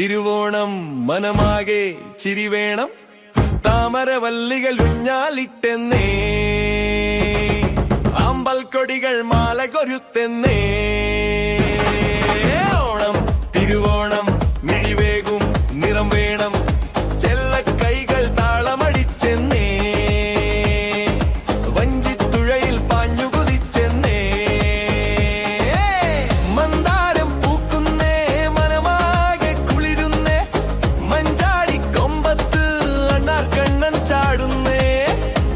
തിരുവോണം മനമാകെ ചിരി വേണം താമരവല്ലികൾ ഊഞ്ഞാലിട്ടെന്നേ അമ്പൽക്കൊടികൾ മാല കൊരുത്തെന്നേ ഓണം തിരുവോണം മിഴിവേകും നിറം വേണം ചെല്ലക്കൈകൾ താളമടിച്ചെന്നേ വഞ്ചിത്തുഴയിൽ പാഞ്ഞു കുതിച്ചെന്നേ മന്ദാരം പൂക്കുന്നേ മനമാകെ കുളിരുന്നേ മഞ്ചാടി കൊമ്പത്ത് അണ്ണാർ കണ്ണൻ ചാടുന്നേ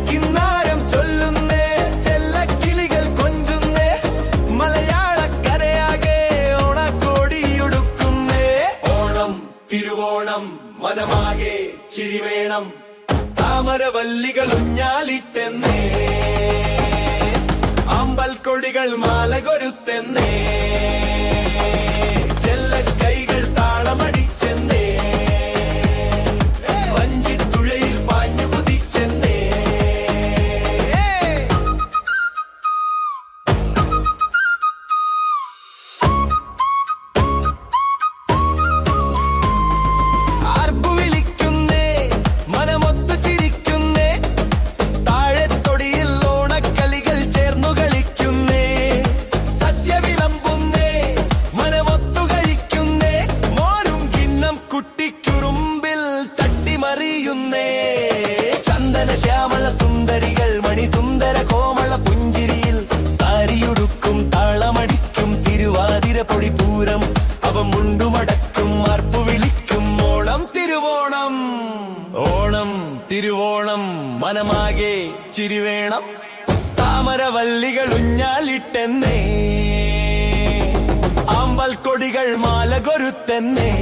കിന്നാരം ചൊല്ലുന്നേ ചെല്ലക്കിളികൾ കൊഞ്ചുന്നേ മലയാളക്കരയാകെ ഓണക്കോടിയുടുക്കുന്നേ ഓണം തിരുവോണം മനമാകെ ചിരി വേണം താമരവല്ലികൾ ഊഞ്ഞാലിട്ടെന്നേ അമ്പൽക്കൊടികൾ മാല കൊരുത്തെന്നേ ചെല്ലക്കൈകൾ താളമടിച്ചെന്നേ വഞ്ചിത്തുഴയിൽ പാഞ്ഞു കുതിച്ചെന്നേ ആർപ്പു വിളിക്കുന്നേ മനമൊത്തു ചിരിക്കുന്നേ താഴെത്തൊടിയിൽ ഓണക്കളികൾ ചേർന്നു കളിക്കുന്നേ സദ്യ വിളമ്പുന്നേ മനമൊത്തു കഴിക്കുന്നേ മോരും കിണ്ണം കുട്ടിക്കുറുമ്പിൽ തട്ടിമറിയുന്നേ ചന്ദന ശ്യാമള സുന്ദരികൾ മണിസുന്ദര കോമള പുഞ്ചിരിയിൽ സാരിയുടുക്കും താളമടിക്കും തിരുവാതിര പൊടിപൂരം അവ മുണ്ടുമടക്കും ആർപ്പു വിളിക്കും ഓണം തിരുവോണം ഓണം തിരുവോണം മനമാകെ ചിരി വേണം താമരവല്ലികൾ ഊഞ്ഞാലിട്ടെന്നേ അമ്പൽക്കൊടികൾ മാല കൊരുത്തെന്നേ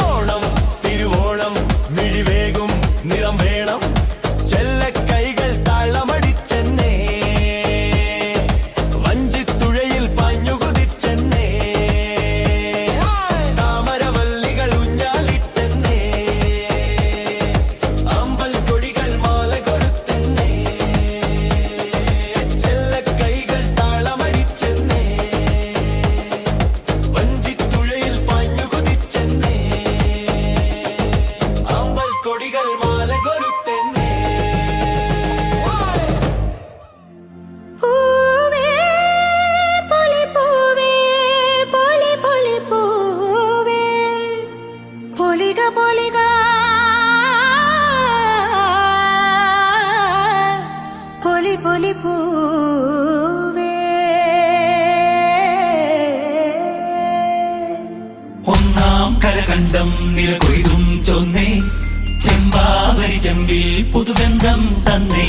ഓണം തിരുവോണം മിഴിവേകും നിറം വേണം ചെല്ലക്കൈകൾ താളമടിച്ചെന്നേ വഞ്ചിത്തുഴയിൽ പാഞ്ഞു കുതിച്ചെന്നേ താമരവല്ലികൾ ഊഞ്ഞാലിട്ടെന്നേ അമ്പൽക്കൊടികൾ മാല കൊരുത്തെന്നേ ചെല്ലക്കൈകൾ താളമടിച്ചെന്നേ വഞ്ചിത്തുഴയിൽ പാഞ്ഞു കുതിച്ചെന്നേ അമ്പൽക്കൊടികൾ മാല കൊരുത്തെന്നേ പൂവേ പൊലി പൂവേ പൊലി പൊലി പൂവേ പൊലിക പൊലിക പൊലി പൊലി പൂവേ ഒന്നാം കരകണ്ഠം നിലകൊയ്തും ചൊന്നേ ചെമ്പാവരി ചെമ്പിൽ പുതുഗന്ധം തന്നേ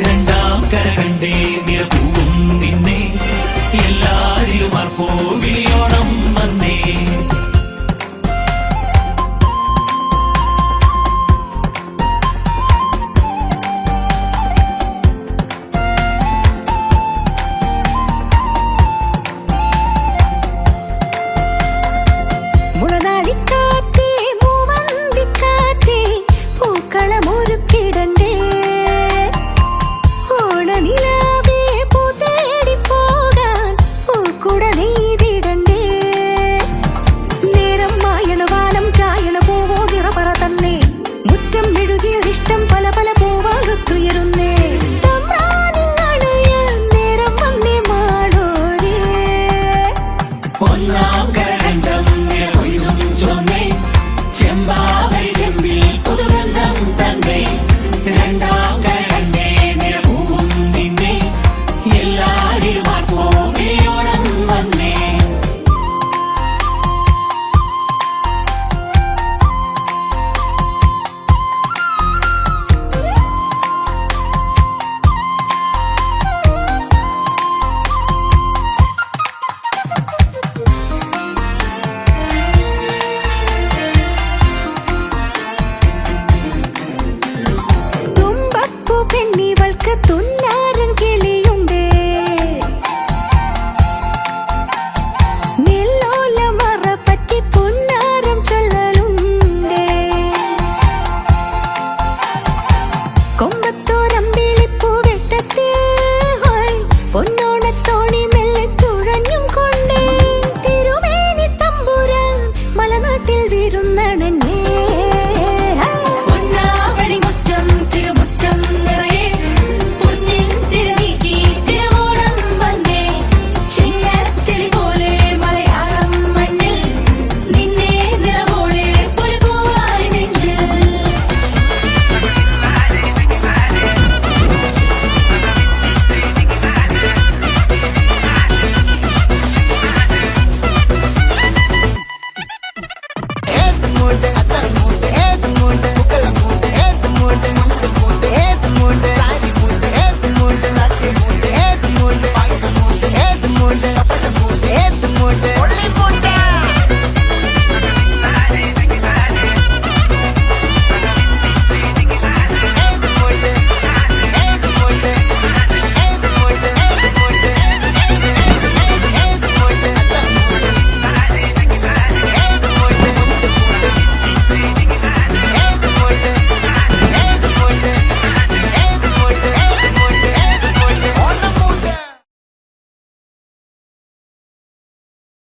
രണ്ടാം കരകണ്ടേ നിലപൂവും നിന്നേ എല്ലാരിലും ആർപ്പോ വിളിയോണം വന്നേ